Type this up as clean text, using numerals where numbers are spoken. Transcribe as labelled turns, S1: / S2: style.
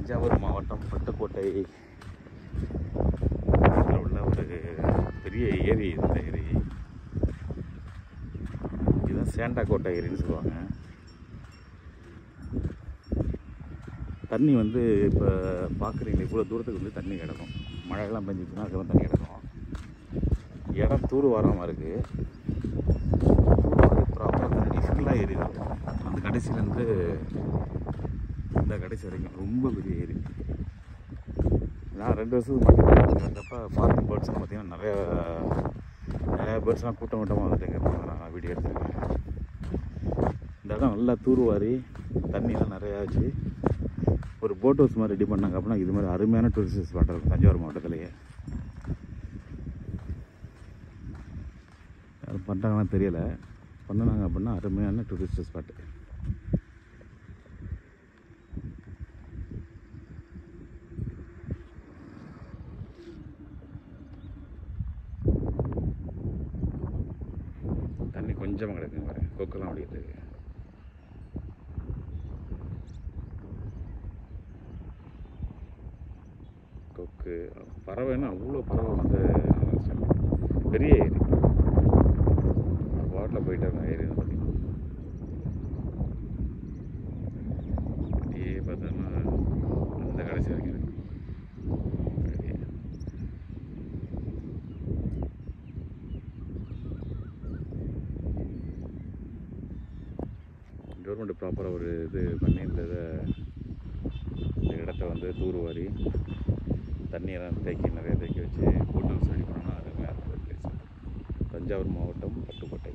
S1: தஞ்சாவூர் மாவட்டம் பட்டுக்கோட்டை உள்ள ஒரு பெரிய ஏரி. இந்த ஏரி இதுதான் சேண்டாக்கோட்டை ஏரின்னு சொல்லுவாங்க. தண்ணி வந்து இப்போ பார்க்குறீங்களே இவ்வளோ தூரத்துக்கு வந்து தண்ணி கிடக்கும். மழையெல்லாம் பெஞ்சிச்சுன்னா அதுக்கெல்லாம் தண்ணி கிடக்கும். இடம் தூர் வாரமாக இருக்குது. ப்ராப்பராக தண்ணி ஃபுல்லாக ஏரி இருக்குது. அந்த கடைசியிலேருந்து இந்த கடைசி வரைக்கும் ரொம்ப பெரிய ஏரி. நான் 2 வருஷத்துக்கு மட்டும் வந்தப்போ பார்த்த பேர்ட்ஸ்லாம் பார்த்திங்கன்னா நிறையா பேர்ட்ஸ்லாம் கூட்டமாக வந்துட்டு நான் வீடியோ எடுத்துருக்கேன். இந்த இடம் நல்லா தூர்வாரி தண்ணியெல்லாம் நிறையா வச்சு ஒரு போட் ஹவுஸ் மாதிரி ரெடி பண்ணாங்க அப்படின்னா இது மாதிரி அருமையான டூரிஸ்ட் ஸ்பாட் இருக்கும் தஞ்சாவூர் மாவட்டத்திலேயே. அது பண்ணுறாங்கன்னா தெரியலை, பண்ணினாங்க அப்படின்னா அருமையான டூரிஸ்ட் ஸ்பாட்டு. தண்ணி கொஞ்சமாக கிடக்குங்க பாரு, கொக்கெல்லாம் ஓடிட்டு இருக்கு. கொக்கு பறவைன்னா அவ்வளோ பறவை வந்து பெரிய ஏரி. வாட்டில் போயிட்டு இருந்த ஏரி பார்த்தீங்கன்னா அப்படியே பார்த்தோன்னா அந்த கடைசி வரைக்கும் இருக்கு. கவர்மெண்ட் ப்ராப்பராக ஒரு இது பண்ணி இந்த இடத்த வந்து தூர்வாரி தண்ணியெல்லாம் நிறைய தேக்கி வச்சு போட் ஹவுஸ் ரெடி பண்ணோன்னா அருமையாக இருக்குது பிளேஸ். தஞ்சாவூர் மாவட்டம் பட்டுக்கோட்டை.